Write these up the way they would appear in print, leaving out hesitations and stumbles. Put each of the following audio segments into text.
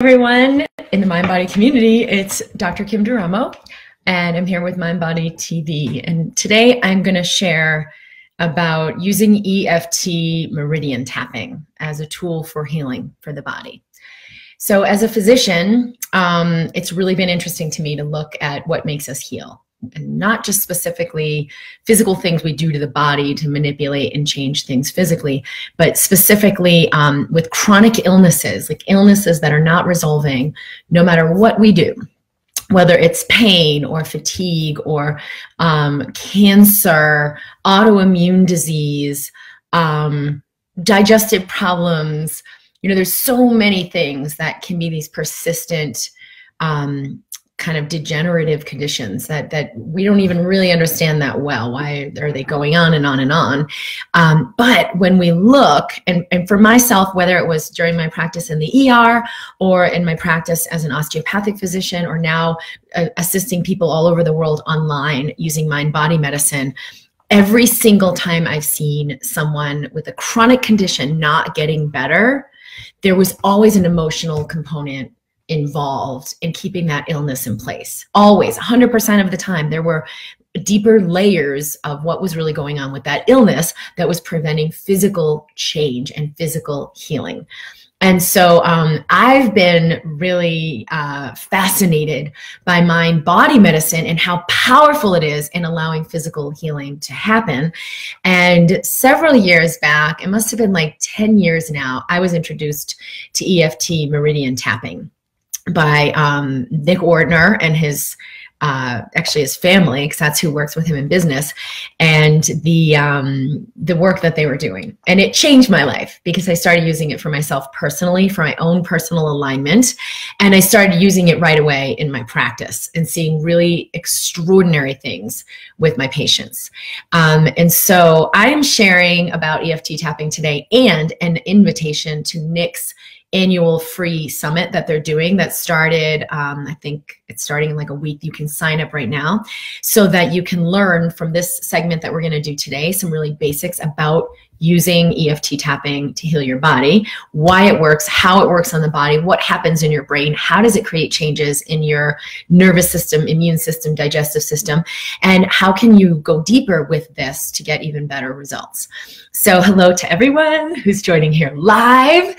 Everyone in the MindBody community, it's Dr. Kim Duramo, and I'm here with MindBody TV. And today I'm going to share about using EFT Meridian Tapping as a tool for healing for the body. So as a physician, it's really been interesting to me to look at what makes us heal. And not just specifically physical things we do to the body to manipulate and change things physically, but specifically with chronic illnesses, like illnesses that are not resolving no matter what we do, whether it's pain or fatigue or cancer, autoimmune disease, digestive problems. You know, there's so many things that can be these persistent kind of degenerative conditions that we don't even really understand that well. Why are they going on and on and on? But when we look, and for myself, whether it was during my practice in the ER or in my practice as an osteopathic physician, or now assisting people all over the world online using mind-body medicine, every single time I've seen someone with a chronic condition not getting better, there was always an emotional component involved in keeping that illness in place. Always, 100% of the time, there were deeper layers of what was really going on with that illness that was preventing physical change and physical healing. And so I've been really fascinated by mind-body medicine and how powerful it is in allowing physical healing to happen. And several years back, it must have been like 10 years now, I was introduced to EFT Meridian Tapping by Nick Ordner and his actually his family, because that's who works with him in business, and the work that they were doing. And it changed my life because I started using it for myself personally, for my own personal alignment, and I started using it right away in my practice and seeing really extraordinary things with my patients. And so I am sharing about EFT tapping today and an invitation to Nick's annual free summit that they're doing that started, I think it's starting in like a week. You can sign up right now so that you can learn from this segment that we're going to do today, some really basics about using EFT tapping to heal your body, why it works, how it works on the body, what happens in your brain, how does it create changes in your nervous system, immune system, digestive system, and how can you go deeper with this to get even better results. So hello to everyone who's joining here live.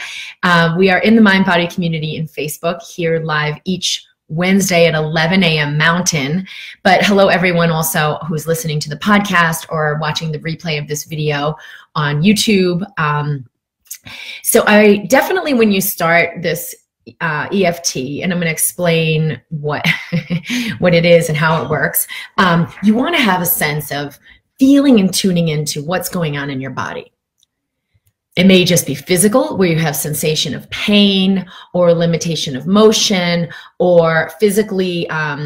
We are in the MindBody community in Facebook, here live each Wednesday at 11 a.m. Mountain. But hello everyone also who's listening to the podcast or watching the replay of this video on YouTube. So I definitely, when you start this EFT, and I'm going to explain what what it is and how it works, you want to have a sense of feeling and tuning into what's going on in your body. It may just be physical, where you have sensation of pain or limitation of motion, or physically,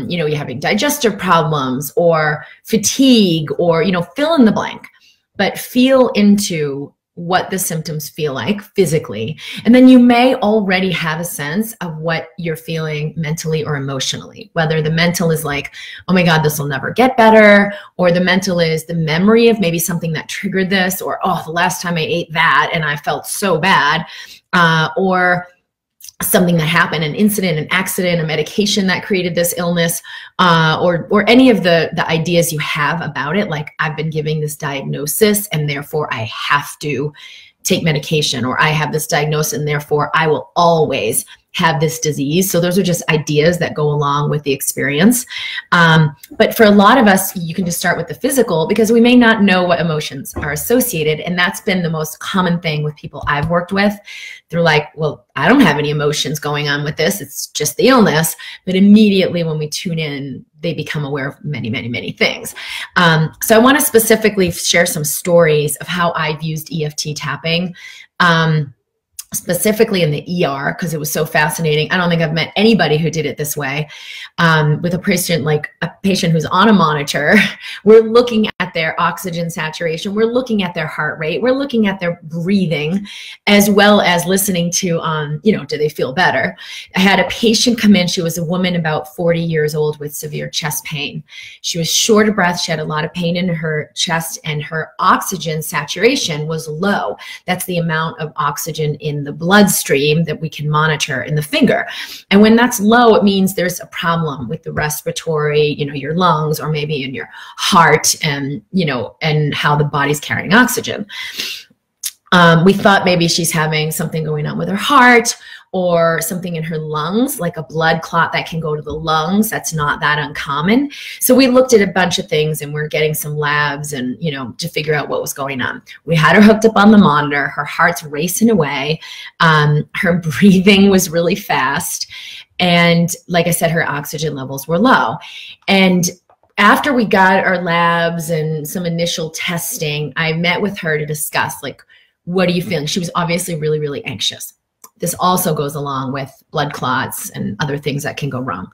you know, you're having digestive problems or fatigue, or, you know, fill in the blank, but feel into what the symptoms feel like physically. And then you may already have a sense of what you're feeling mentally or emotionally, whether the mental is like, oh my God, this will never get better, or the mental is the memory of maybe something that triggered this, or, oh, the last time I ate that and I felt so bad, or something that happened, an incident, an accident, a medication that created this illness, or any of the ideas you have about it, like I've been giving this diagnosis and therefore I have to take medication, or I have this diagnosis and therefore I will always have this disease. So those are just ideas that go along with the experience. But for a lot of us, you can just start with the physical, because we may not know what emotions are associated. And that's been the most common thing with people I've worked with. They're like, well, I don't have any emotions going on with this. It's just the illness. But immediately when we tune in, they become aware of many, many, many things. So I want to specifically share some stories of how I've used EFT tapping. Specifically in the ER, because it was so fascinating. I don't think I've met anybody who did it this way. With a patient, like a patient who's on a monitor, we're looking at their oxygen saturation, we're looking at their heart rate, we're looking at their breathing, as well as listening to, you know, do they feel better? I had a patient come in, she was a woman about 40 years old with severe chest pain. She was short of breath, she had a lot of pain in her chest, and her oxygen saturation was low. That's the amount of oxygen in in the bloodstream that we can monitor in the finger. And when that's low, it means there's a problem with the respiratory, your lungs, or maybe in your heart, and, and how the body's carrying oxygen. We thought maybe she's having something going on with her heart, or something in her lungs, like a blood clot that can go to the lungs. That's not that uncommon. So we looked at a bunch of things, and we're getting some labs and, to figure out what was going on. We had her hooked up on the monitor. Her heart's racing away. Her breathing was really fast. And like I said, her oxygen levels were low. And after we got our labs and some initial testing, I met with her to discuss, like, what are you feeling? She was obviously really, really anxious. This also goes along with blood clots and other things that can go wrong.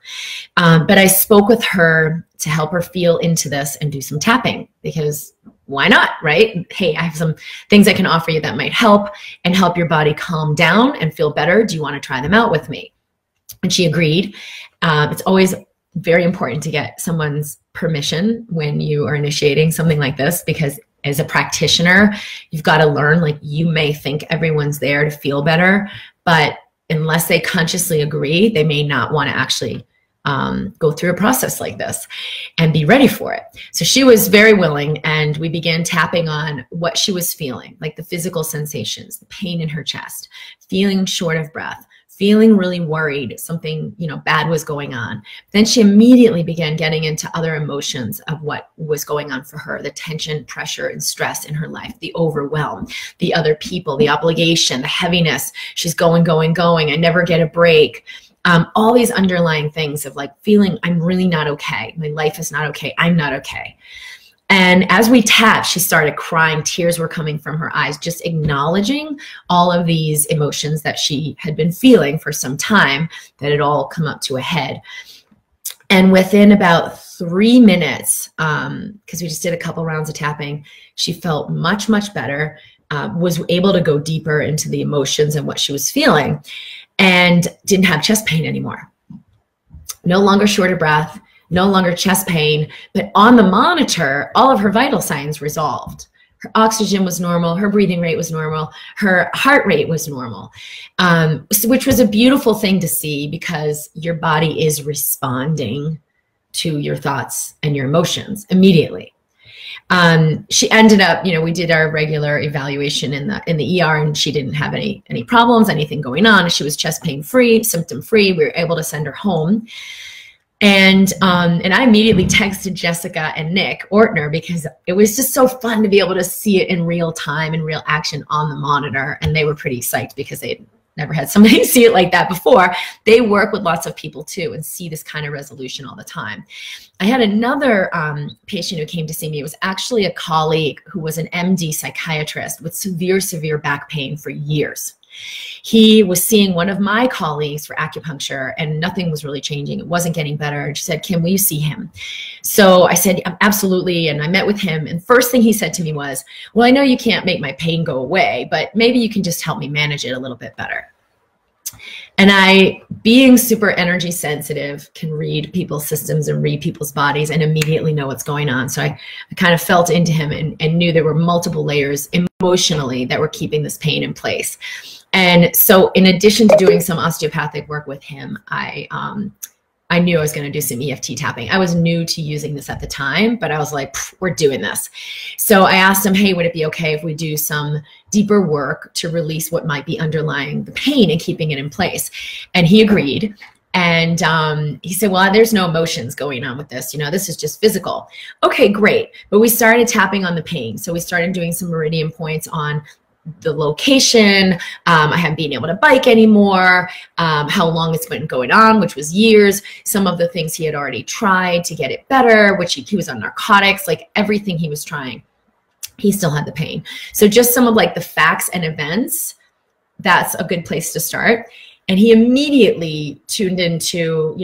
But I spoke with her to help her feel into this and do some tapping, because why not, right? Hey, I have some things I can offer you that might help and help your body calm down and feel better. Do you want to try them out with me? And she agreed. It's always very important to get someone's permission when you are initiating something like this, because as a practitioner, you've got to learn, like, you may think everyone's there to feel better, but unless they consciously agree, they may not want to actually go through a process like this and be ready for it. So she was very willing, and we began tapping on what she was feeling, like the physical sensations, the pain in her chest, feeling short of breath, feeling really worried something, bad was going on. Then she immediately began getting into other emotions of what was going on for her, the tension, pressure, and stress in her life, the overwhelm, the other people, the obligation, the heaviness. She's going, going, going. I never get a break. All these underlying things of, like, feeling I'm really not okay. My life is not okay. I'm not okay. And as we tapped, she started crying. Tears were coming from her eyes, just acknowledging all of these emotions that she had been feeling for some time, that had all come up to a head. And within about 3 minutes, because we just did a couple rounds of tapping, she felt much, much better, was able to go deeper into the emotions and what she was feeling, and didn't have chest pain anymore. No longer short of breath, no longer chest pain, but on the monitor, all of her vital signs resolved. Her oxygen was normal, her breathing rate was normal, her heart rate was normal, which was a beautiful thing to see, because your body is responding to your thoughts and your emotions immediately. She ended up, we did our regular evaluation in the ER, and she didn't have any problems, anything going on. She was chest pain free, symptom free. We were able to send her home. And I immediately texted Jessica and Nick Ortner, because it was just so fun to be able to see it in real time, in real action on the monitor. And they were pretty psyched, because they had never had somebody see it like that before. They work with lots of people too, and see this kind of resolution all the time. I had another patient who came to see me. It was actually a colleague who was an MD psychiatrist with severe, severe back pain for years. He was seeing one of my colleagues for acupuncture, and nothing was really changing. It wasn't getting better. And she said, "Kim, will you see him?" So I said, "Absolutely." And I met with him. And first thing he said to me was, "Well, I know you can't make my pain go away, but maybe you can just help me manage it a little bit better." And I, being super energy sensitive, can read people's systems and read people's bodies and immediately know what's going on. So I kind of felt into him and knew there were multiple layers emotionally that were keeping this pain in place. And so in addition to doing some osteopathic work with him, I knew I was going to do some EFT tapping. I was new to using this at the time, but I was like, we're doing this. So I asked him, hey, would it be okay if we do some deeper work to release what might be underlying the pain and keeping it in place? And he agreed. And he said, well, there's no emotions going on with this. This is just physical. Okay, great. But we started tapping on the pain. So we started doing some meridian points on the location. I haven't been able to bike anymore, how long it's been going on, which was years, some of the things he had already tried to get it better, which he was on narcotics, like everything he was trying, he still had the pain. So just some of like the facts and events, that's a good place to start. And he immediately tuned into,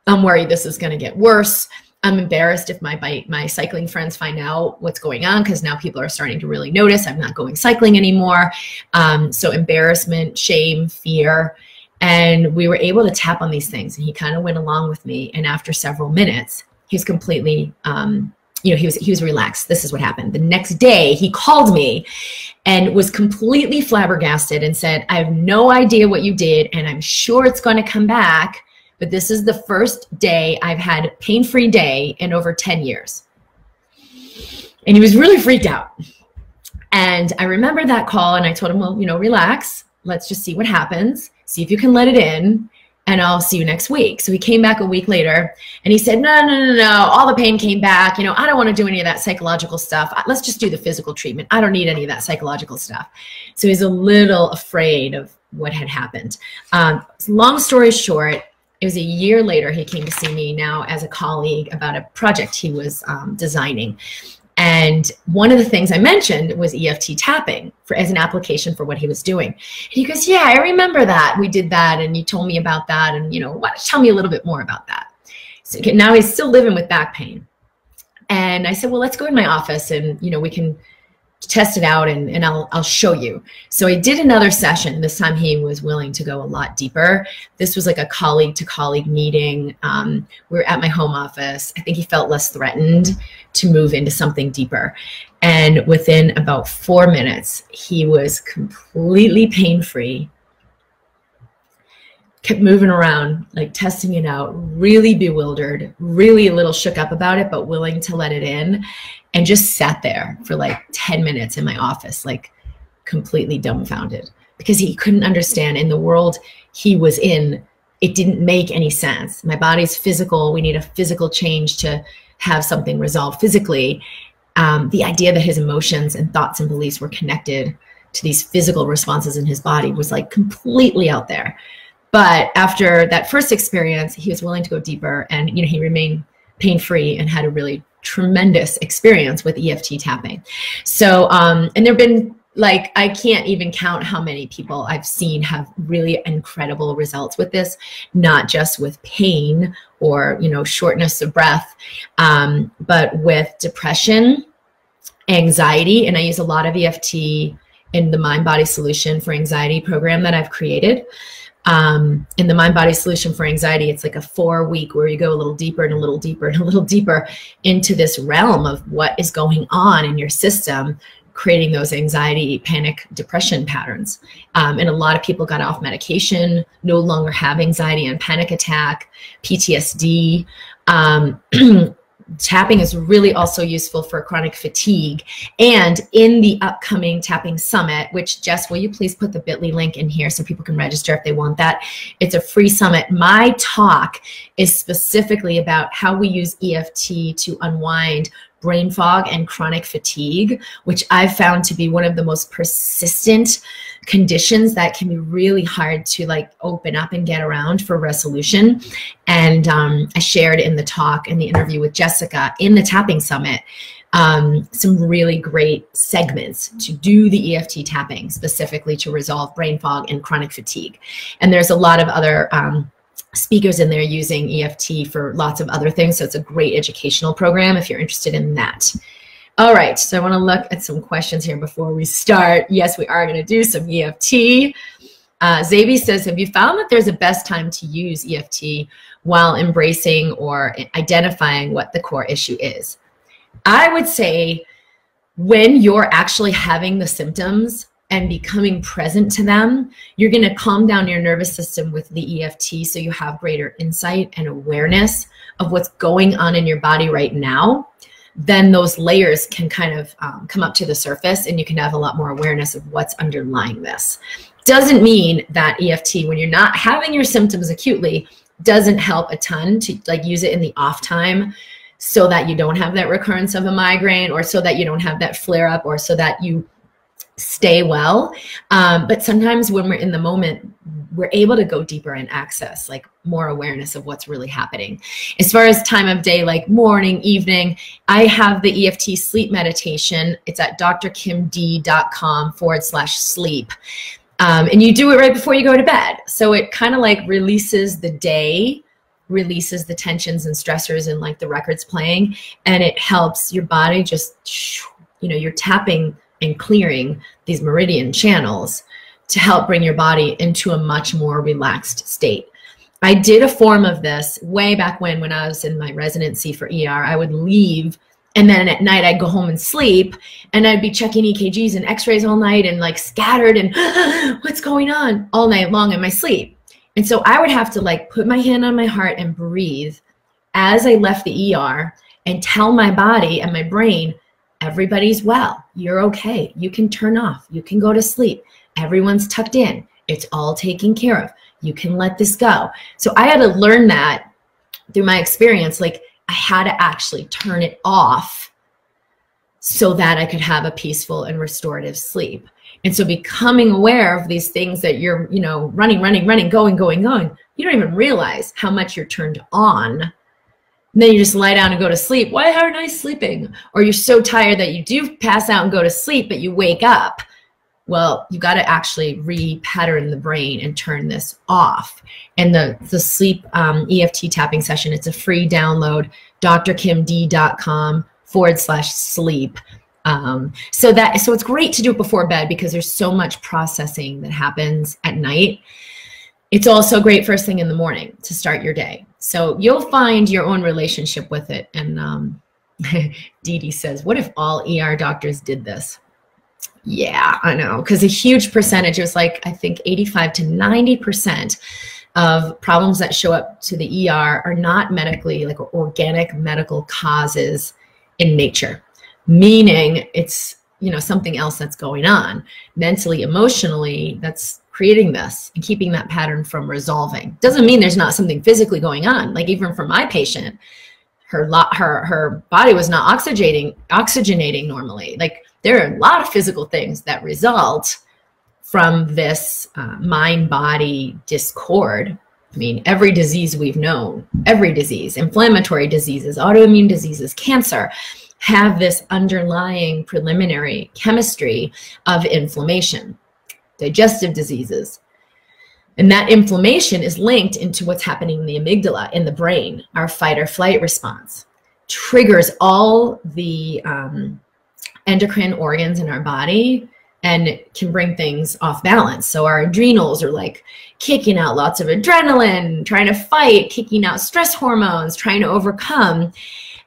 I'm worried this is going to get worse. I'm embarrassed if my cycling friends find out what's going on, because now people are starting to really notice I'm not going cycling anymore. So embarrassment, shame, fear. And we were able to tap on these things. And he kind of went along with me. And after several minutes, he's completely you know, he was relaxed. This is what happened. The next day he called me and was completely flabbergasted and said, I have no idea what you did, and I'm sure it's going to come back, but this is the first day I've had a pain-free day in over 10 years. And he was really freaked out. And I remember that call, and I told him, well, you know, relax. Let's just see what happens. See if you can let it in, and I'll see you next week. So he came back a week later, and he said, no, all the pain came back. You know, I don't want to do any of that psychological stuff. Let's just do the physical treatment. I don't need any of that psychological stuff. So he's a little afraid of what had happened. Long story short, it was a year later he came to see me now as a colleague about a project he was designing. And one of the things I mentioned was EFT tapping as an application for what he was doing. And he goes, yeah, I remember that. We did that, and you told me about that. And, you know, why don't you tell me a little bit more about that? So now he's still living with back pain. And I said, well, let's go in my office, and, you know, we can test it out, and I'll show you. So I did another session. This time he was willing to go a lot deeper. This was like a colleague to colleague meeting. We were at my home office. I think he felt less threatened to move into something deeper. And within about 4 minutes, he was completely pain-free, kept moving around, like testing it out, really bewildered, really a little shook up about it, but willing to let it in, and just sat there for like 10 minutes in my office, like completely dumbfounded, because he couldn't understand. In the world he was in, it didn't make any sense. My body's physical. We need a physical change to have something resolved physically. The idea that his emotions and thoughts and beliefs were connected to these physical responses in his body was like completely out there. But after that first experience, he was willing to go deeper, and, you know, he remained pain-free and had a really tremendous experience with EFT tapping. So, and there've been, like, I can't even count how many people I've seen have really incredible results with this, not just with pain or, you know, shortness of breath, but with depression, anxiety. And I use a lot of EFT in the MindBody Solution for Anxiety program that I've created. In the MindBody Solution for Anxiety, it's like a 4-week where you go a little deeper and a little deeper and a little deeper into this realm of what is going on in your system, creating those anxiety, panic, depression patterns. And a lot of people got off medication, no longer have anxiety and panic attack, PTSD. Tapping is really also useful for chronic fatigue. And in the upcoming tapping summit, which, Jess, will you please put the bit.ly link in here so people can register if they want that? It's a free summit. My talk is specifically about how we use EFT to unwind brain fog and chronic fatigue, which I've found to be one of the most persistent conditions that can be really hard to, like, open up and get around for resolution. And I shared in the talk, in the interview with Jessica in the tapping summit, some really great segments to do the EFT tapping specifically to resolve brain fog and chronic fatigue. And there's a lot of other speakers in there using EFT for lots of other things. So it's a great educational program if you're interested in that. All right, so I want to look at some questions here before we start. Yes, we are going to do some EFT. Xavi says, have you found that there's a best time to use EFT while embracing or identifying what the core issue is? I would say when you're actually having the symptoms and becoming present to them, you're going to calm down your nervous system with the EFT, so you have greater insight and awareness of what's going on in your body right now. Then those layers can kind of come up to the surface, and you can have a lot more awareness of what's underlying this. Doesn't mean that EFT, when you're not having your symptoms acutely, doesn't help a ton to, like, use it in the off time so that you don't have that recurrence of a migraine, or so that you don't have that flare up, or so that you stay well. But sometimes when we're in the moment, we're able to go deeper and access, like, more awareness of what's really happening. As far as time of day, like morning, evening, I have the EFT sleep meditation. It's at drkimd.com/sleep. And you do it right before you go to bed. So it kind of like releases the day, releases the tensions and stressors and, like, the records playing, and it helps your body just, you know, you're tapping and clearing these meridian channels to help bring your body into a much more relaxed state. I did a form of this way back when I was in my residency for ER. I would leave And then at night I'd go home and sleep, and I'd be checking EKGs and x-rays all night and like scattered and what's going on all night long in my sleep. And so I would have to like put my hand on my heart and breathe as I left the ER and tell my body and my brain, everybody's well, you're okay, you can turn off, you can go to sleep, everyone's tucked in, it's all taken care of, you can let this go. So I had to learn that through my experience. Like, I had to actually turn it off so that I could have a peaceful and restorative sleep. And so becoming aware of these things that you're, you know, running, going, you don't even realize how much you're turned on. And then you just lie down and go to sleep. Why aren't I sleeping? Or you're so tired that you do pass out and go to sleep, but you wake up. Well, you got to actually re-pattern the brain and turn this off. And the sleep EFT tapping session, it's a free download, drkimd.com/sleep. So it's great to do it before bed because there's so much processing that happens at night. It's also great first thing in the morning to start your day. So you'll find your own relationship with it. And Dee Dee says, what if all ER doctors did this? Yeah, I know, because a huge percentage, it was like, I think 85 to 90% of problems that show up to the ER are not medically, like organic medical causes in nature, meaning it's, you know, something else that's going on mentally, emotionally, that's creating this and keeping that pattern from resolving. Doesn't mean there's not something physically going on. Like even for my patient, her body was not oxygenating normally. Like there are a lot of physical things that result from this mind-body discord. I mean, every disease we've known, every disease, inflammatory diseases, autoimmune diseases, cancer, have this underlying preliminary chemistry of inflammation, digestive diseases. And that inflammation is linked into what's happening in the amygdala, in the brain. Our fight or flight response triggers all the endocrine organs in our body and can bring things off balance. So our adrenals are like kicking out lots of adrenaline, trying to fight, kicking out stress hormones, trying to overcome.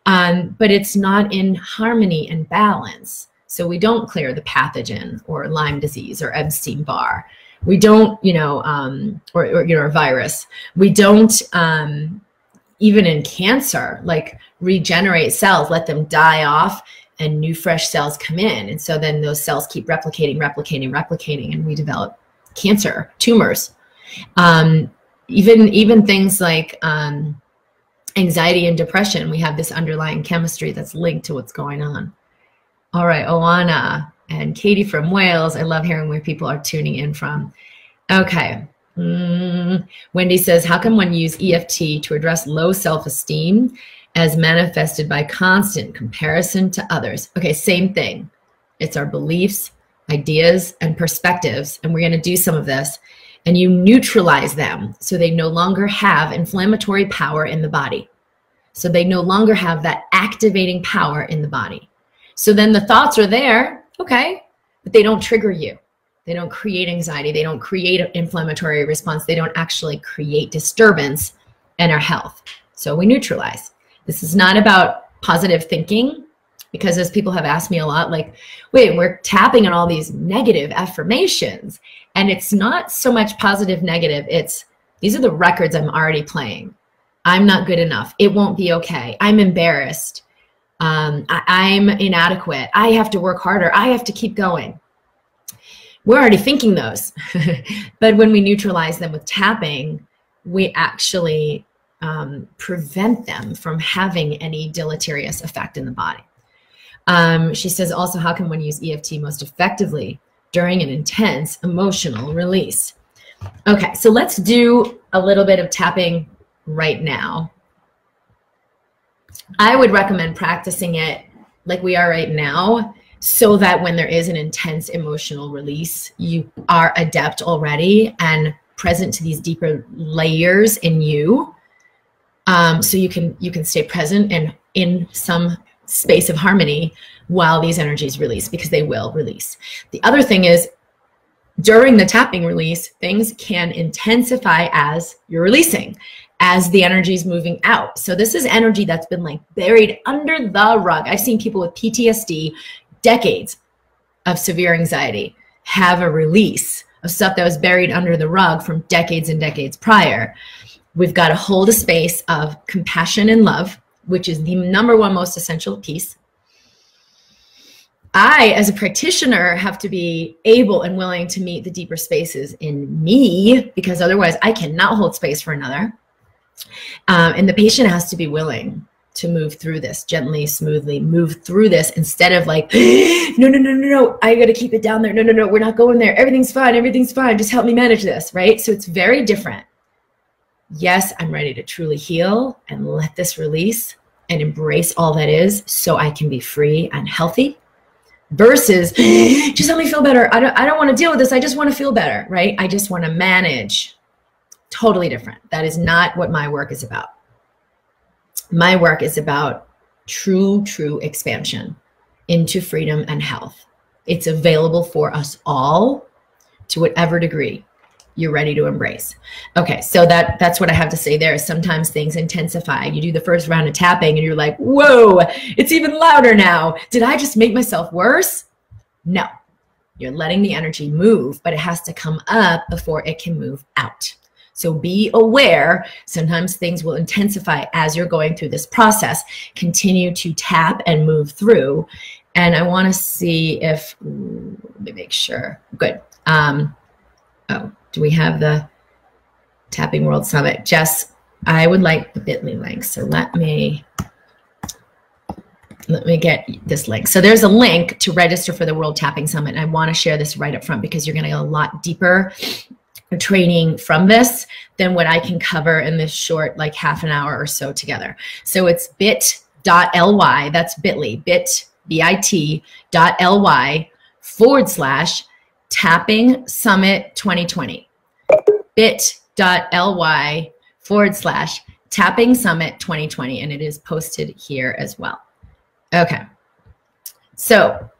But it's not in harmony and balance. So we don't clear the pathogen or Lyme disease or Epstein-Barr. We don't, or virus. We don't, even in cancer, like regenerate cells, let them die off and new fresh cells come in. And so then those cells keep replicating, and we develop cancer, tumors. Even things like anxiety and depression, we have this underlying chemistry that's linked to what's going on. All right, Oana and Katie from Wales. I love hearing where people are tuning in from. Okay. Wendy says, how come when you use EFT to address low self-esteem as manifested by constant comparison to others? Okay, same thing. It's our beliefs, ideas, and perspectives. And we're going to do some of this. And you neutralize them so they no longer have inflammatory power in the body. So they no longer have that activating power in the body. So then the thoughts are there, okay, but they don't trigger you. They don't create anxiety. They don't create an inflammatory response. They don't actually create disturbance in our health. So we neutralize. This is not about positive thinking, because as people have asked me a lot, like, wait, we're tapping on all these negative affirmations. And it's not so much positive, negative. It's, these are the records I'm already playing. I'm not good enough. It won't be okay. I'm embarrassed. I'm inadequate. I have to work harder. I have to keep going. We're already thinking those. But when we neutralize them with tapping, we actually prevent them from having any deleterious effect in the body. She says also, how can one use EFT most effectively during an intense emotional release? Okay, so let's do a little bit of tapping right now. I would recommend practicing it like we are right now, so that when there is an intense emotional release, you are adept already and present to these deeper layers in you. So you can stay present and in some space of harmony while these energies release, because they will release. The other thing is, during the tapping release, things can intensify as you're releasing, as the energy is moving out. So this is energy that's been like buried under the rug. I've seen people with PTSD, decades of severe anxiety, have a release of stuff that was buried under the rug from decades and decades prior. We've got to hold a space of compassion and love, which is the number one most essential piece. I, as a practitioner, have to be able and willing to meet the deeper spaces in me, because otherwise I cannot hold space for another. And the patient has to be willing to move through this gently, smoothly, move through this instead of like, no, no, no, no, no, I got to keep it down there. No, no, no, we're not going there. Everything's fine. Everything's fine. Just help me manage this, right? So it's very different. Yes, I'm ready to truly heal and let this release and embrace all that is so I can be free and healthy. Versus, just help me feel better. I don't want to deal with this. I just want to feel better, right? I just want to manage. Totally different. That is not what my work is about. My work is about true expansion into freedom and health. It's available for us all to whatever degree you're ready to embrace. Okay, so that's what I have to say there. Sometimes things intensify. You do the first round of tapping and you're like, whoa, it's even louder now. Did I just make myself worse? No, you're letting the energy move, but it has to come up before it can move out. So be aware, sometimes things will intensify as you're going through this process. Continue to tap and move through. And I want to see if, let me make sure, good. Oh, do we have the Tapping World Summit? Jess, I would like the bit.ly link. So let me get this link. So there's a link to register for the World Tapping Summit. And I want to share this right up front because you're going to get a lot deeper training from this than what I can cover in this short, like half an hour or so together. So it's bit.ly, that's bit.ly, bit.ly/Tapping Summit 2020. bit.ly/Tapping Summit 2020. And it is posted here as well. Okay. So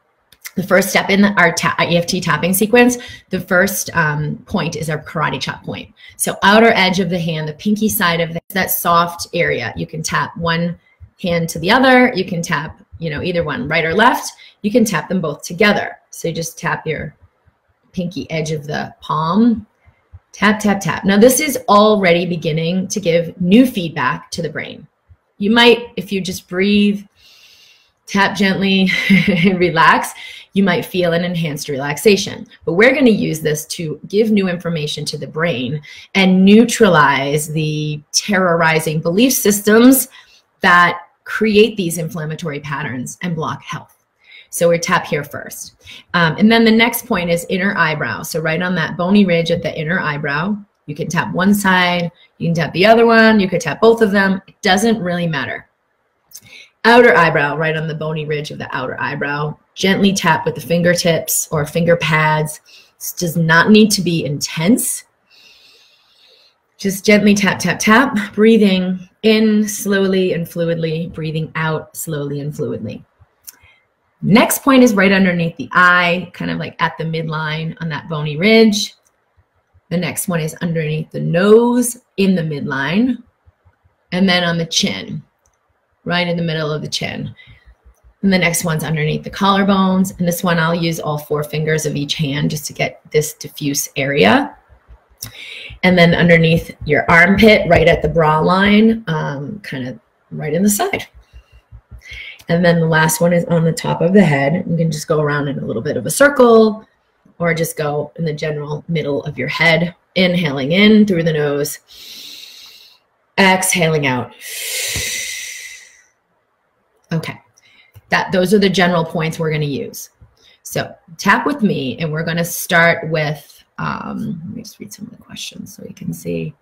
the first step in our EFT tapping sequence, the first point is our karate chop point. So outer edge of the hand, the pinky side of that soft area, you can tap one hand to the other. You can tap, either one, right or left. You can tap them both together. So you just tap your pinky edge of the palm. Tap, tap, tap. Now this is already beginning to give new feedback to the brain. You might, if you just breathe, tap gently, and relax, you might feel an enhanced relaxation. But we're going to use this to give new information to the brain and neutralize the terrorizing belief systems that create these inflammatory patterns and block health. So we tap here first. And then the next point is inner eyebrow. So right on that bony ridge at the inner eyebrow, you can tap one side, you can tap the other one, you could tap both of them. It doesn't really matter. Outer eyebrow, right on the bony ridge of the outer eyebrow. Gently tap with the fingertips or finger pads. This does not need to be intense. Just gently tap, tap, tap. Breathing in slowly and fluidly. Breathing out slowly and fluidly. Next point is right underneath the eye, kind of like at the midline on that bony ridge. The next one is underneath the nose in the midline. And then on the chin, right in the middle of the chin. And the next one's underneath the collarbones. And this one, I'll use all 4 fingers of each hand just to get this diffuse area. And then underneath your armpit, right at the bra line, kind of right in the side. And then the last one is on the top of the head. You can just go around in a little bit of a circle or just go in the general middle of your head. Inhaling in through the nose. Exhaling out. Okay. Those are the general points we're going to use. So tap with me, and we're going to start with, let me just read some of the questions so you can see.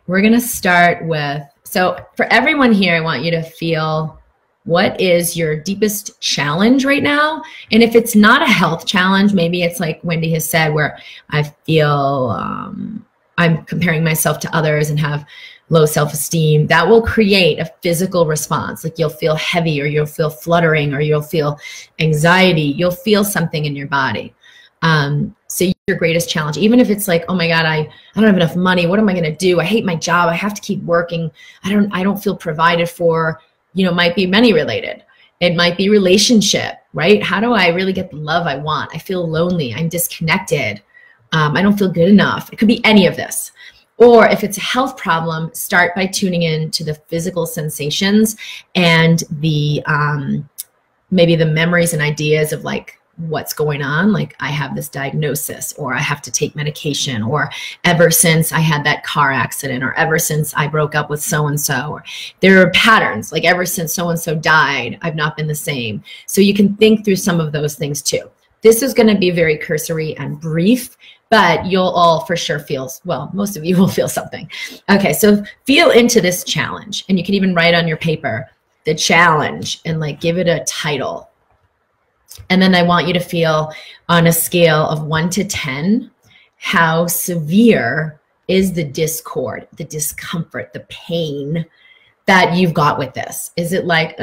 We're going to start with, so for everyone here, I want you to feel what is your deepest challenge right now. And if it's not a health challenge, maybe it's like Wendy has said, where I feel I'm comparing myself to others and have low self-esteem, that will create a physical response. Like you'll feel heavy, or you'll feel fluttering, or you'll feel anxiety. You'll feel something in your body. So your greatest challenge, even if it's like, oh my God, I don't have enough money. What am I going to do? I hate my job. I have to keep working. I don't feel provided for, you know, might be money related. It might be relationship, right? How do I really get the love I want? I feel lonely. I'm disconnected. I don't feel good enough. It could be any of this. Or if it's a health problem, start by tuning in to the physical sensations and the maybe the memories and ideas of like what's going on. Like I have this diagnosis, or I have to take medication, or ever since I had that car accident, or ever since I broke up with so-and-so, or there are patterns like ever since so-and-so died, I've not been the same. So you can think through some of those things too. This is going to be very cursory and brief, but you'll all for sure feel, well, most of you will feel something. Okay, so feel into this challenge, and you can even write on your paper the challenge and like give it a title. And then I want you to feel on a scale of 1 to 10, how severe is the discord, the discomfort, the pain that you've got with this? Is it like,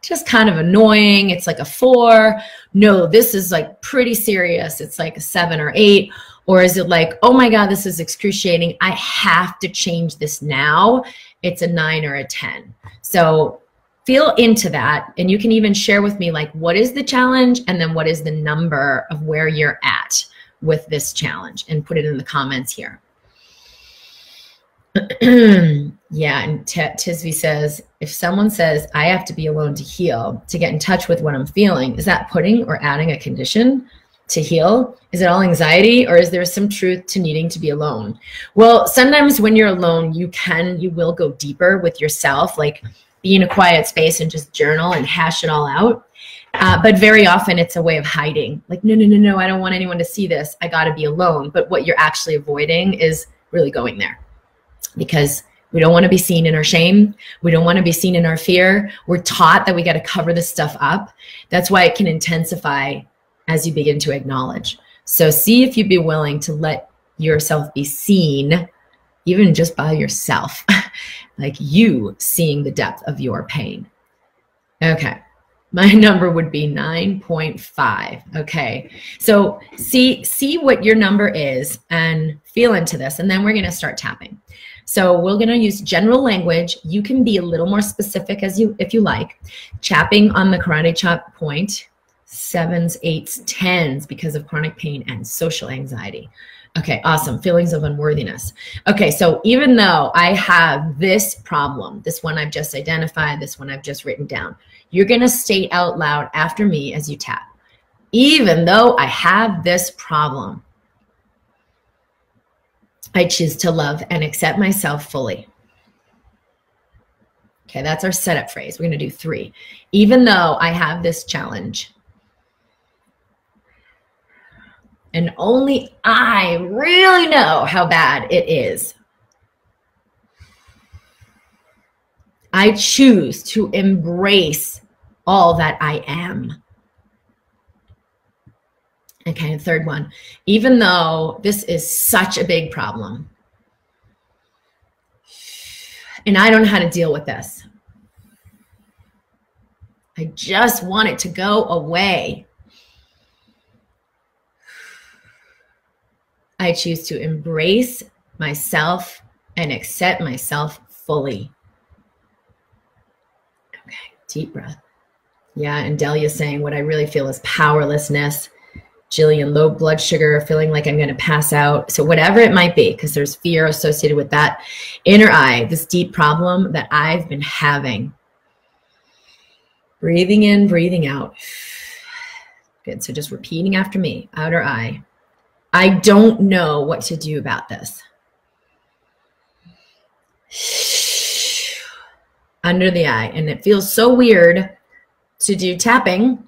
just kind of annoying? It's like a 4. No, this is like pretty serious. It's like a 7 or 8. Or is it like, oh my God, this is excruciating. I have to change this now. It's a 9 or a 10. So feel into that. And you can even share with me, like, what is the challenge? And then what is the number of where you're at with this challenge? And put it in the comments here. Yeah, and Tisby says, if someone says, I have to be alone to heal, to get in touch with what I'm feeling, is that putting or adding a condition to heal? Is it all anxiety, or is there some truth to needing to be alone? Well, sometimes when you're alone, you will go deeper with yourself, like be in a quiet space and just journal and hash it all out. But very often it's a way of hiding. Like, no, I don't want anyone to see this. I got to be alone. But what you're actually avoiding is really going there, because we don't want to be seen in our shame. We don't want to be seen in our fear. We're taught that we got to cover this stuff up. That's why it can intensify as you begin to acknowledge. So see if you'd be willing to let yourself be seen, even just by yourself, like you seeing the depth of your pain. Okay. My number would be 9.5. Okay. So see what your number is and feel into this. And then we're going to start tapping. So we're going to use general language. You can be a little more specific if you like. Chapping on the karate chop point, 7s, 8s, 10s because of chronic pain and social anxiety. Okay, awesome. Feelings of unworthiness. Okay, so even though I have this problem, this one I've just identified, this one I've just written down, you're going to state out loud after me as you tap. Even though I have this problem, I choose to love and accept myself fully. Okay, that's our setup phrase. We're going to do 3. Even though I have this challenge, and only I really know how bad it is, I choose to embrace all that I am. Okay, third one. Even though this is such a big problem, and I don't know how to deal with this, I just want it to go away, I choose to embrace myself and accept myself fully. Okay, deep breath. Yeah, and Delia's saying, what I really feel is powerlessness. Jillian, low blood sugar, feeling like I'm going to pass out. So whatever it might be, because there's fear associated with that inner eye, this deep problem that I've been having. Breathing in, breathing out. Good, so just repeating after me, outer eye. I don't know what to do about this. Under the eye. And it feels so weird to do tapping.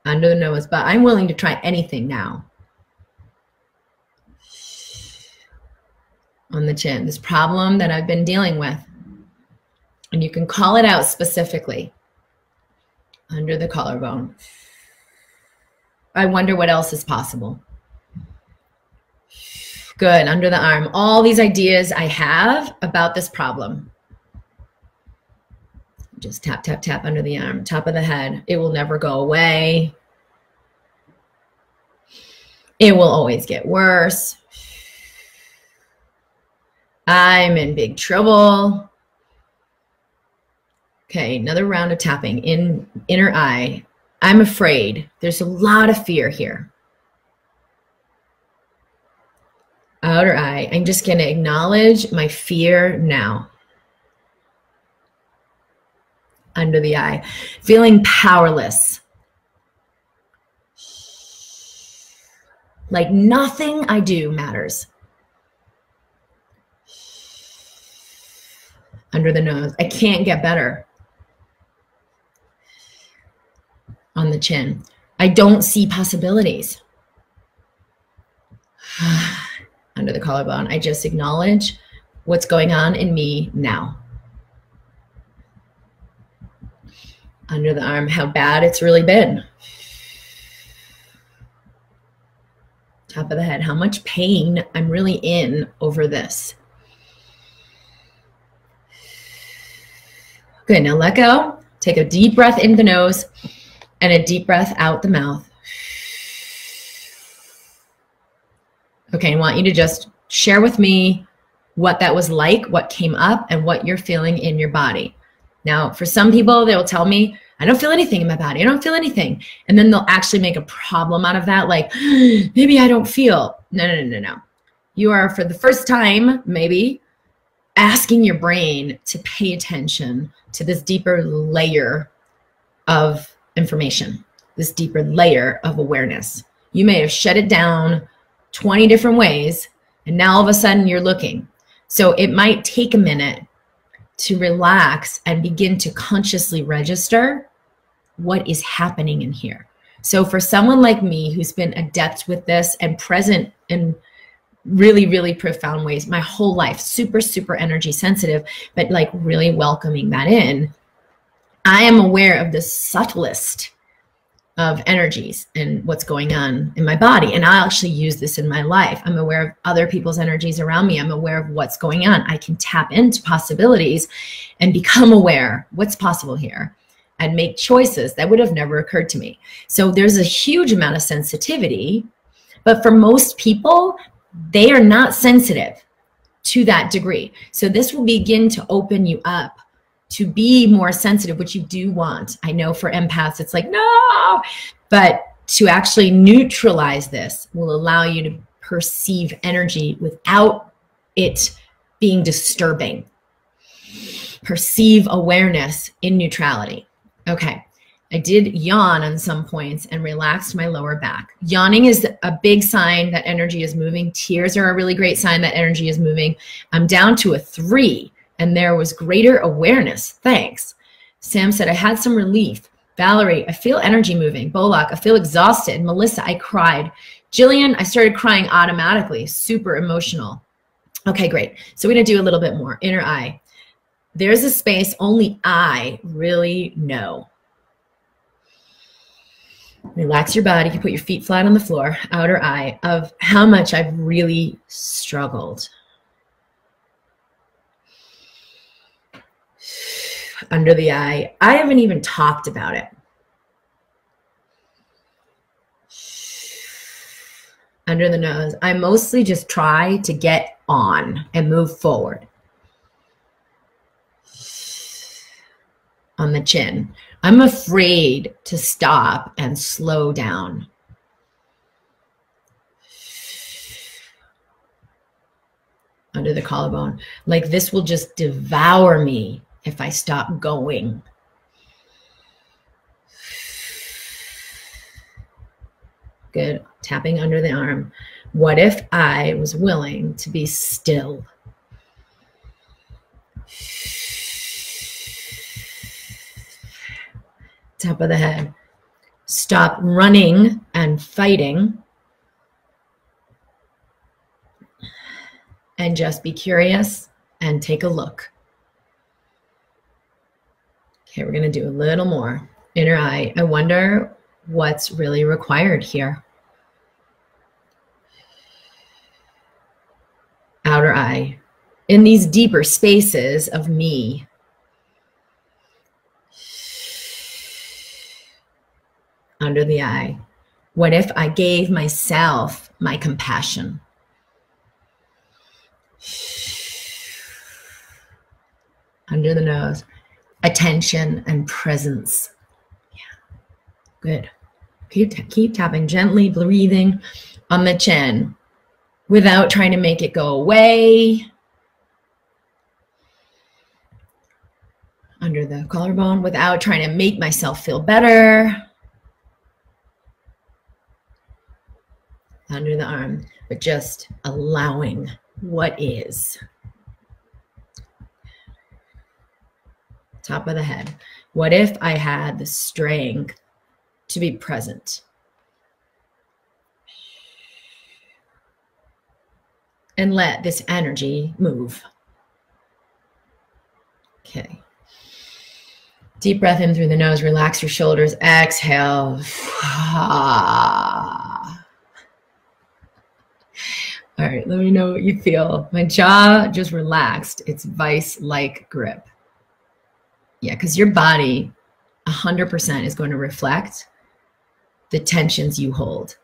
Under the nose, but I'm willing to try anything now. On the chin, this problem that I've been dealing with. And you can call it out specifically. Under the collarbone. I wonder what else is possible. Good, under the arm. All these ideas I have about this problem. Just tap, tap, tap under the arm, top of the head. It will never go away. It will always get worse. I'm in big trouble. Okay, another round of tapping in inner eye. I'm afraid. There's a lot of fear here. Outer eye. I'm just going to acknowledge my fear now. Under the eye. Feeling powerless. Like nothing I do matters. Under the nose. I can't get better. On the chin. I don't see possibilities. Under the collarbone. I just acknowledge what's going on in me now. Under the arm, how bad it's really been. Top of the head, how much pain I'm really in over this. Good, now let go. Take a deep breath in the nose and a deep breath out the mouth. Okay, I want you to just share with me what that was like, what came up, and what you're feeling in your body. Now, for some people, they will tell me, I don't feel anything in my body. I don't feel anything. And then they'll actually make a problem out of that, like, maybe I don't feel. No, no, no, no. You are, for the first time, maybe, asking your brain to pay attention to this deeper layer of information, this deeper layer of awareness. You may have shut it down 20 different ways, and now all of a sudden you're looking. So it might take a minute to relax and begin to consciously register what is happening in here. So for someone like me who's been adept with this and present in really, really profound ways my whole life, super, super energy sensitive, but like really welcoming that in, I am aware of the subtlest of energies and what's going on in my body. And I actually use this in my life. I'm aware of other people's energies around me. I'm aware of what's going on. I can tap into possibilities and become aware what's possible here and make choices that would have never occurred to me. So there's a huge amount of sensitivity, but for most people, they are not sensitive to that degree. So this will begin to open you up to be more sensitive, which you do want. I know for empaths, it's like, no, but to actually neutralize this will allow you to perceive energy without it being disturbing. Perceive awareness in neutrality. Okay. I did yawn on some points and relaxed my lower back. Yawning is a big sign that energy is moving. Tears are a really great sign that energy is moving. I'm down to a 3. And there was greater awareness. Thanks. Sam said, I had some relief. Valerie, I feel energy moving. Bolak, I feel exhausted. Melissa, I cried. Jillian, I started crying automatically. Super emotional. Okay, great. So we're going to do a little bit more. Inner eye. There's a space only I really know. Relax your body. You put your feet flat on the floor. Outer eye of how much I've really struggled. Under the eye. I haven't even talked about it. Under the nose. I mostly just try to get on and move forward. On the chin. I'm afraid to stop and slow down. Under the collarbone. Like this will just devour me if I stop going. Good. Tapping under the arm. What if I was willing to be still? Top of the head. Stop running and fighting. And just be curious and take a look. Okay, we're going to do a little more. Inner eye. I wonder what's really required here. Outer eye. In these deeper spaces of me. Under the eye. What if I gave myself my compassion? Under the nose. Attention and presence. Yeah. Good. Keep tapping, gently breathing on the chin without trying to make it go away. Under the collarbone, without trying to make myself feel better. Under the arm, but just allowing what is. Top of the head. What if I had the strength to be present? And let this energy move. Okay. Deep breath in through the nose. Relax your shoulders. Exhale. All right, let me know what you feel. My jaw just relaxed. It's vice-like grip. Yeah, because your body 100% is going to reflect the tensions you hold.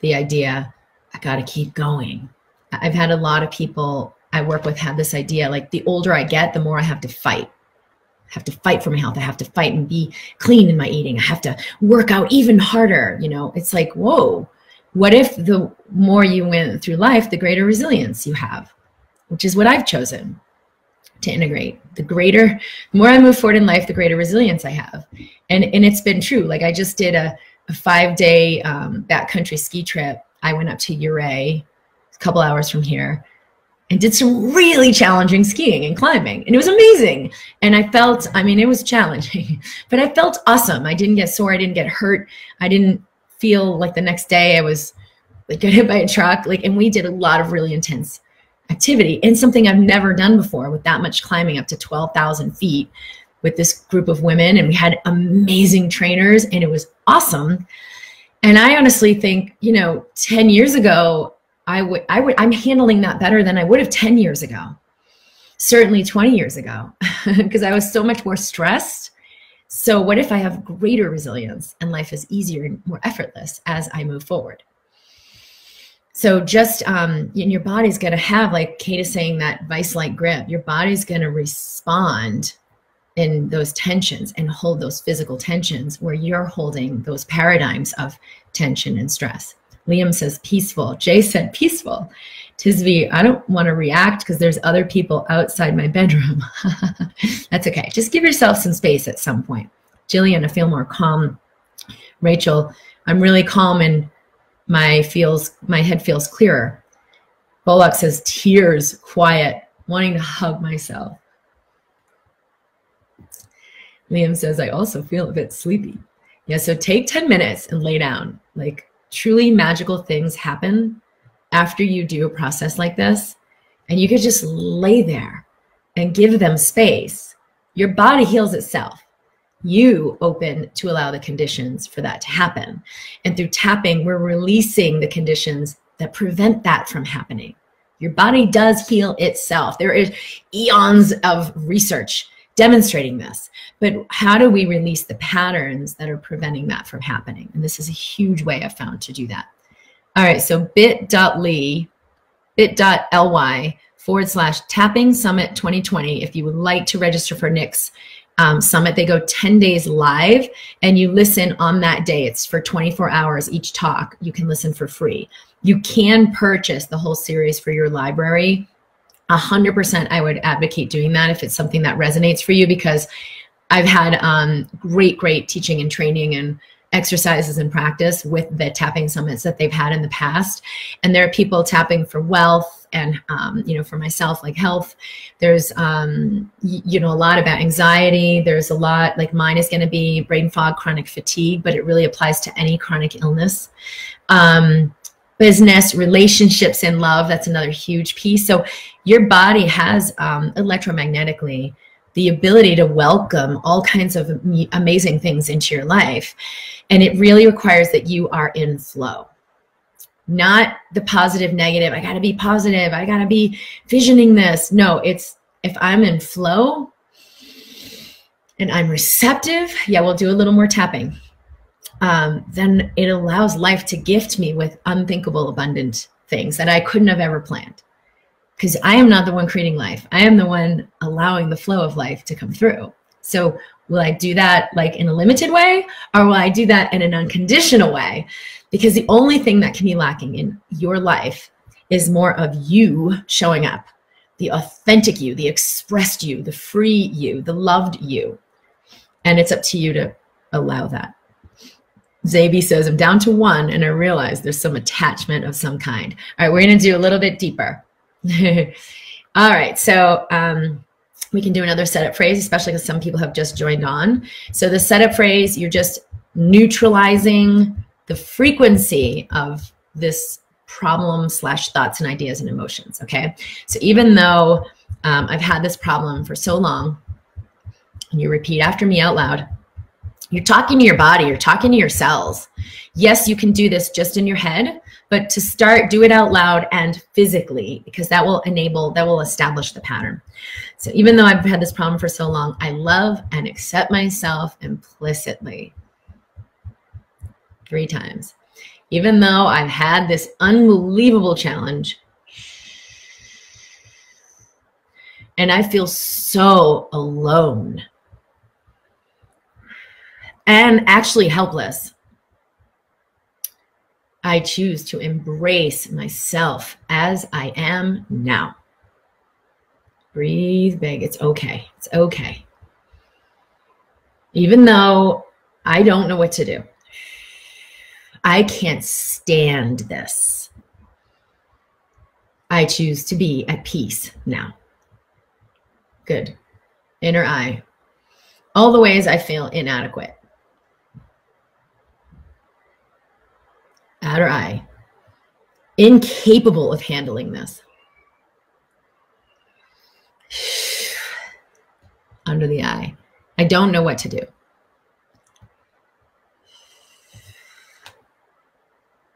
The idea, I got to keep going. I've had a lot of people I work with have this idea, like the older I get, the more I have to fight. I have to fight for my health. I have to fight and be clean in my eating. I have to work out even harder. You know, it's like, whoa, what if the more you went through life, the greater resilience you have, which is what I've chosen to integrate. The more I move forward in life, the greater resilience I have. And it's been true. Like I just did a 5-day backcountry ski trip. I went up to Ouray, a couple hours from here, and did some really challenging skiing and climbing. And it was amazing. And I felt, I mean, it was challenging, but I felt awesome. I didn't get sore. I didn't get hurt. I didn't feel like the next day I was like got hit by a truck. Like, and we did a lot of really intense activity and something I've never done before with that much climbing up to 12,000 feet with this group of women. And we had amazing trainers and it was awesome. And I honestly think, you know, 10 years ago, I'm handling that better than I would have 10 years ago. Certainly 20 years ago, because I was so much more stressed. So what if I have greater resilience and life is easier and more effortless as I move forward? So just your body's going to have, like Kate is saying, that vice-like grip. Your body's going to respond in those tensions and hold those physical tensions where you're holding those paradigms of tension and stress. Liam says peaceful. Jay said peaceful. Tisby, I don't want to react because there's other people outside my bedroom. That's okay. Just give yourself some space at some point. Jillian, I feel more calm. Rachel, I'm really calm and my head feels clearer. Bollock says tears, quiet, wanting to hug myself. Liam says, I also feel a bit sleepy. Yeah, so take 10 minutes and lay down. Like, truly magical things happen after you do a process like this, and you could just lay there and give them space. Your body heals itself. You open to allow the conditions for that to happen. And through tapping, we're releasing the conditions that prevent that from happening. Your body does heal itself. There is eons of research demonstrating this. But how do we release the patterns that are preventing that from happening? And this is a huge way I've found to do that. All right, so bit.ly /tapping summit 2020. If you would like to register for Nick's summit, they go 10 days live and you listen on that day. It's for 24 hours each talk. You can listen for free. You can purchase the whole series for your library. 100% I would advocate doing that if it's something that resonates for you, because I've had great teaching and training and exercises and practice with the tapping summits that they've had in the past. And there are people tapping for wealth and, for myself, like health. There's, a lot about anxiety. There's a lot, like mine is going to be brain fog, chronic fatigue, but it really applies to any chronic illness. Business, relationships, and love. That's another huge piece. So your body has electromagnetically the ability to welcome all kinds of amazing things into your life. And it really requires that you are in flow. Not the positive, negative, I gotta be positive, I gotta be visioning this. No, it's if I'm in flow and I'm receptive, yeah, we'll do a little more tapping. Then it allows life to gift me with unthinkable, abundant things that I couldn't have ever planned. Because I am not the one creating life. I am the one allowing the flow of life to come through. So will I do that like in a limited way, or will I do that in an unconditional way? Because the only thing that can be lacking in your life is more of you showing up, the authentic you, the expressed you, the free you, the loved you. And it's up to you to allow that. Zabi says, I'm down to 1 and I realize there's some attachment of some kind. All right, we're going to do a little bit deeper. All right, so we can do another setup phrase, especially because some people have just joined on. So the setup phrase, you're just neutralizing the frequency of this problem / thoughts and ideas and emotions, okay? So even though I've had this problem for so long, and you repeat after me out loud, you're talking to your body, you're talking to your cells. Yes, you can do this just in your head, but to start, do it out loud and physically, because that will establish the pattern. So even though I've had this problem for so long, I love and accept myself implicitly. 3 times. Even though I've had this unbelievable challenge, and I feel so alone and actually helpless, I choose to embrace myself as I am now. Breathe big. It's okay. It's okay. Even though I don't know what to do, I can't stand this, I choose to be at peace now. Good. Inner eye. All the ways I feel inadequate. Outer eye. Incapable of handling this. Under the eye. I don't know what to do.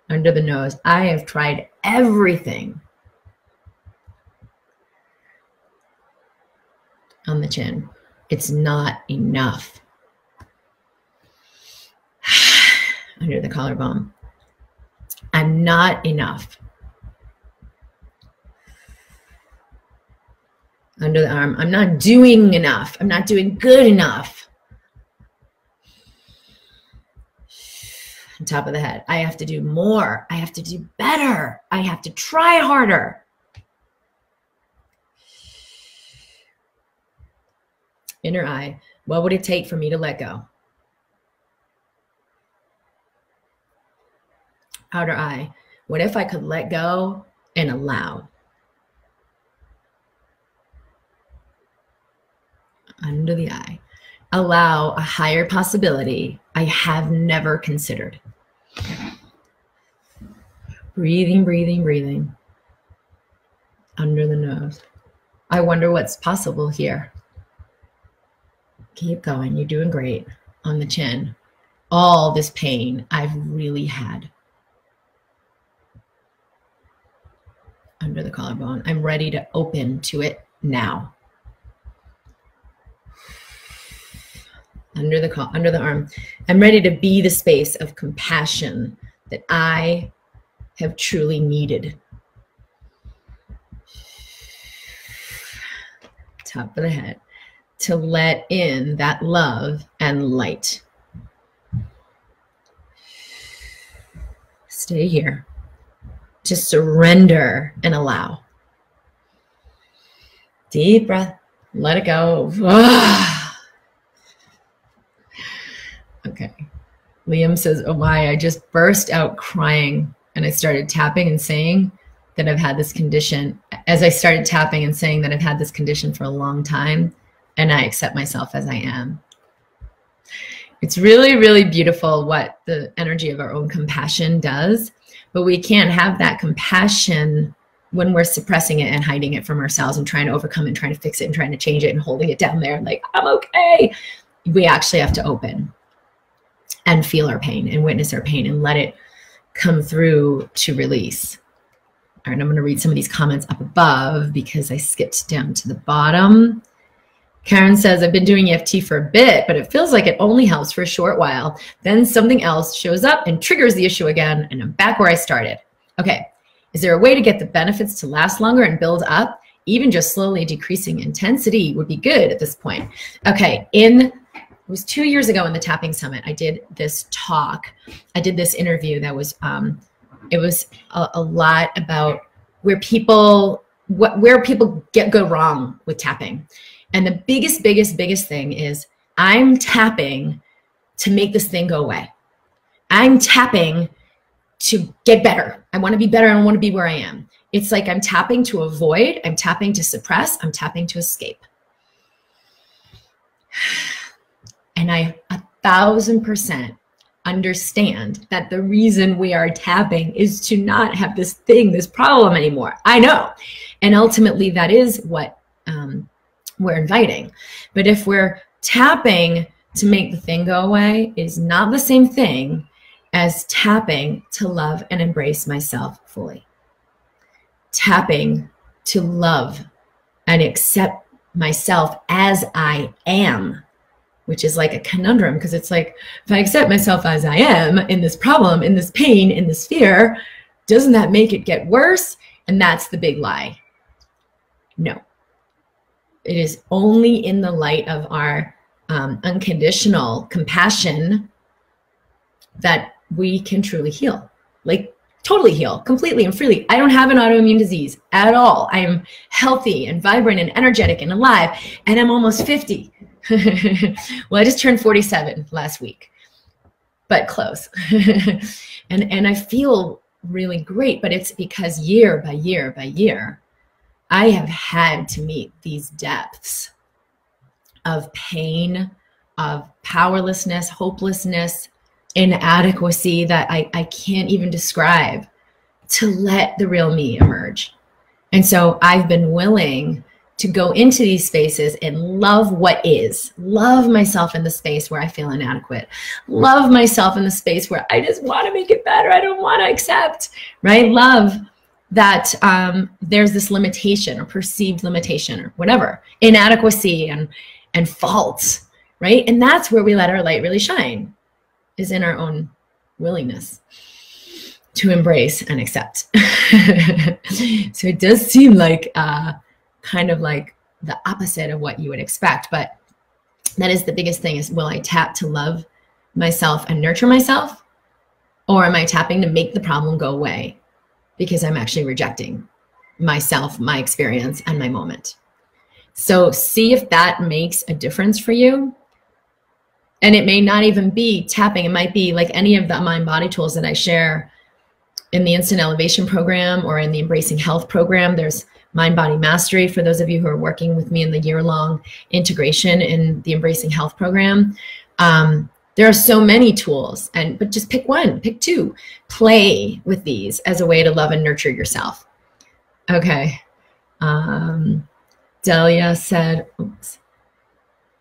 Under the nose. I have tried everything. On the chin. It's not enough. Under the collarbone. I'm not enough. Under the arm. I'm not doing enough. I'm not doing good enough. On top of the head. I have to do more. I have to do better. I have to try harder. Inner eye. What would it take for me to let go? Outer eye. What if I could let go and allow? Under the eye. Allow a higher possibility I have never considered. Breathing, breathing, breathing. Under the nose. I wonder what's possible here. Keep going. You're doing great. On the chin. All this pain I've really had. Under the collarbone. I'm ready to open to it now. Under the arm. I'm ready to be the space of compassion that I have truly needed. Top of the head. To let in that love and light. Stay here. To surrender and allow. Deep breath. Let it go. Okay. Liam says, oh my, I just burst out crying and I started tapping and saying that I've had this condition. As I started tapping and saying that I've had this condition for a long time and I accept myself as I am. It's really, really beautiful what the energy of our own compassion does, but we can't have that compassion when we're suppressing it and hiding it from ourselves and trying to overcome it and trying to fix it and trying to change it and holding it down there like, I'm okay. We actually have to open and feel our pain and witness our pain and let it come through to release. All right, I'm going to read some of these comments up above because I skipped down to the bottom. Karen says, I've been doing EFT for a bit, but it feels like it only helps for a short while. Then something else shows up and triggers the issue again, and I'm back where I started. Okay, is there a way to get the benefits to last longer and build up? Even just slowly decreasing intensity would be good at this point. Okay, it was 2 years ago in the Tapping Summit, I did this talk. I did this interview that was, it was a lot about where people go wrong with tapping. And the biggest thing is I'm tapping to make this thing go away. I'm tapping to get better. I want to be better. I don't want to be where I am. It's like I'm tapping to avoid. I'm tapping to suppress. I'm tapping to escape. And I 1000% understand that the reason we are tapping is to not have this thing, this problem anymore. I know. And ultimately that is what we're inviting. But if we're tapping to make the thing go away, it is not the same thing as tapping to love and embrace myself fully. Tapping to love and accept myself as I am, which is like a conundrum, because it's like, if I accept myself as I am in this problem, in this pain, in this fear, doesn't that make it get worse? And that's the big lie. No. It is only in the light of our unconditional compassion that we can truly heal, like totally heal, completely and freely. I don't have an autoimmune disease at all. I am healthy and vibrant and energetic and alive, and I'm almost 50. Well, I just turned 47 last week, but close. and I feel really great, but it's because year by year by year, I have had to meet these depths of pain, of powerlessness, hopelessness, inadequacy that I can't even describe, to let the real me emerge. And so I've been willing to go into these spaces and love what is. Love myself in the space where I feel inadequate. Love myself in the space where I just want to make it better. I don't want to accept, right? Love that there's this limitation or perceived limitation or whatever, inadequacy and faults, right? And that's where we let our light really shine, is in our own willingness to embrace and accept. So it does seem like kind of like the opposite of what you would expect, but that is the biggest thing, is will I tap to love myself and nurture myself, or am I tapping to make the problem go away because I'm actually rejecting myself, my experience, and my moment? So see if that makes a difference for you. And it may not even be tapping. It might be like any of the MindBody tools that I share in the Instant Elevation program or in the Embracing Health program. There's MindBody Mastery for those of you who are working with me in the year-long integration in the Embracing Health program. There are so many tools, but just pick one, pick two. Play with these as a way to love and nurture yourself. Okay. Delia said, oops,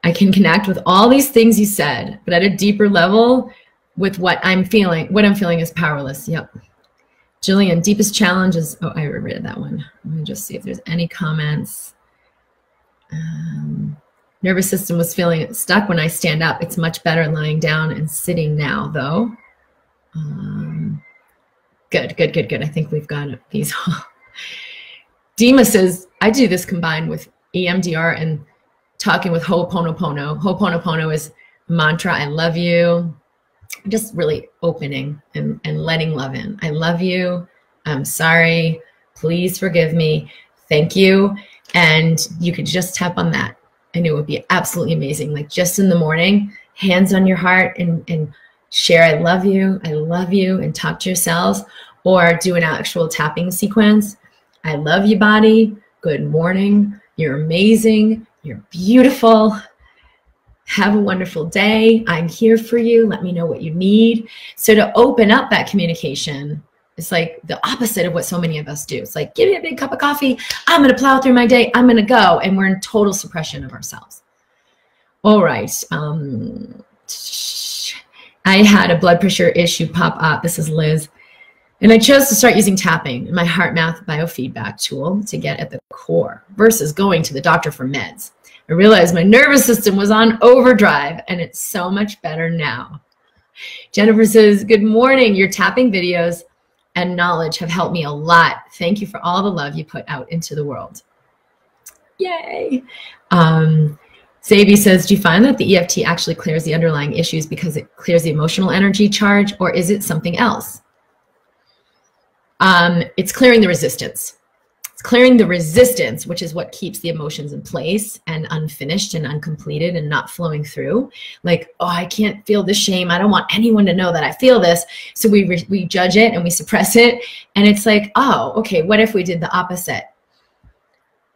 I can connect with all these things you said, but at a deeper level with what I'm feeling. What I'm feeling is powerless. Yep. Jillian, deepest challenge is, oh, I already read that one. Let me just see if there's any comments. Nervous system was feeling stuck when I stand up. It's much better lying down and sitting now, though. Good. I think we've got these. Dima says, I do this combined with EMDR and talking with Ho'oponopono. Ho'oponopono is mantra, I love you. Just really opening and letting love in. I love you. I'm sorry. Please forgive me. Thank you. And you could just tap on that. And it would be absolutely amazing. Like just in the morning, hands on your heart and share, I love you, and talk to yourselves, or do an actual tapping sequence. I love you, body. Good morning. You're amazing. You're beautiful. Have a wonderful day. I'm here for you. Let me know what you need. So to open up that communication It's like the opposite of what so many of us do. It's like, give me a big cup of coffee. I'm going to plow through my day. I'm going to go. And we're in total suppression of ourselves. All right. I had a blood pressure issue pop up. This is Liz. And I chose to start using tapping, my heart math biofeedback tool, to get at the core versus going to the doctor for meds. I realized my nervous system was on overdrive, and it's so much better now. Jennifer says, good morning. Your tapping videos and knowledge have helped me a lot. Thank you for all the love you put out into the world. Yay. Zabi says, do you find that the EFT actually clears the underlying issues because it clears the emotional energy charge, or is it something else? It's clearing the resistance. It's clearing the resistance, which is what keeps the emotions in place and unfinished and uncompleted and not flowing through. Like, oh, I can't feel the shame. I don't want anyone to know that I feel this. So we judge it and we suppress it. And it's like, oh, okay, what if we did the opposite?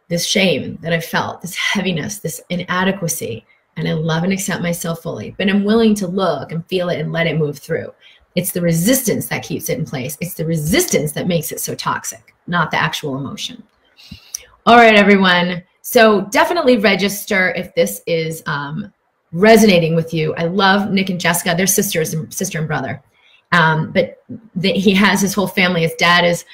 This shame that I felt, this heaviness, this inadequacy, and I love and accept myself fully, but I'm willing to look and feel it and let it move through. It's the resistance that keeps it in place. It's the resistance that makes it so toxic, not the actual emotion. All right, everyone. So definitely register if this is resonating with you. I love Nick and Jessica. They're sister and brother. But he has his whole family. His dad is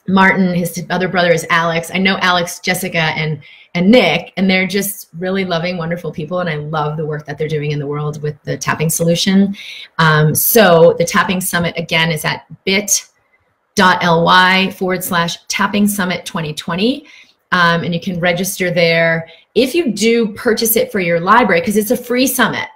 Martin. His other brother is Alex. I know Alex, Jessica, and Nick, and they're just really loving, wonderful people. And I love the work that they're doing in the world with the tapping solution. So the tapping summit, again, is at bit.ly/tapping summit 2020. And you can register there. If you do purchase it for your library, because it's a free summit,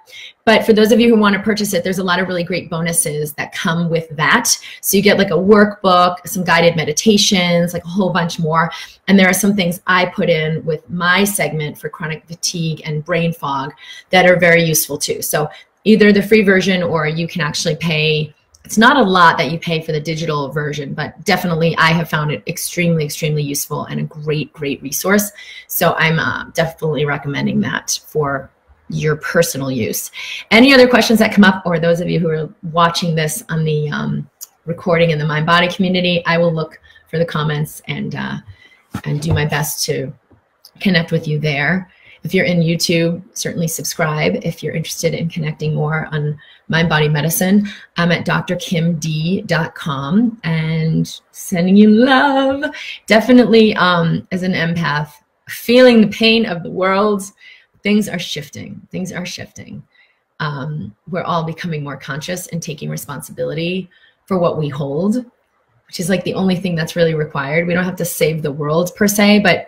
but for those of you who want to purchase it, there's a lot of really great bonuses that come with that. So you get like a workbook, some guided meditations, like a whole bunch more. And there are some things I put in with my segment for chronic fatigue and brain fog that are very useful too. So either the free version, or you can actually pay. It's not a lot that you pay for the digital version, but definitely I have found it extremely, extremely useful and a great, great resource. So I'm definitely recommending that for your personal use. Any other questions that come up, or those of you who are watching this on the recording in the MindBody community, I will look for the comments and do my best to connect with you there. If you're in YouTube, certainly subscribe if you're interested in connecting more on MindBody medicine. I'm at drkimd.com and sending you love. Definitely as an empath, feeling the pain of the world. Things are shifting. Things are shifting. We're all becoming more conscious and taking responsibility for what we hold, which is like the only thing that's really required. We don't have to save the world per se, but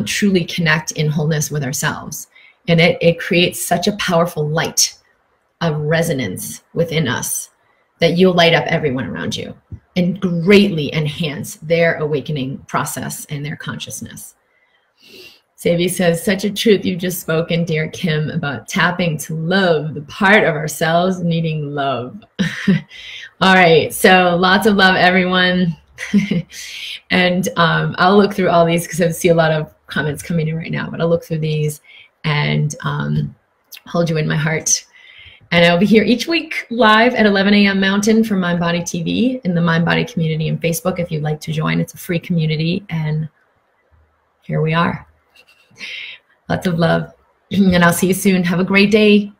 truly connect in wholeness with ourselves. And it creates such a powerful light of resonance within us that you'll light up everyone around you and greatly enhance their awakening process and their consciousness. Savi says, such a truth you've just spoken, dear Kim, about tapping to love, the part of ourselves needing love. All right, so lots of love, everyone. And I'll look through all these because I see a lot of comments coming in right now, but I'll look through these and hold you in my heart. And I'll be here each week live at 11 a.m. Mountain for MindBody TV in the MindBody community and Facebook if you'd like to join. It's a free community, and here we are. Lots of love, and I'll see you soon. Have a great day.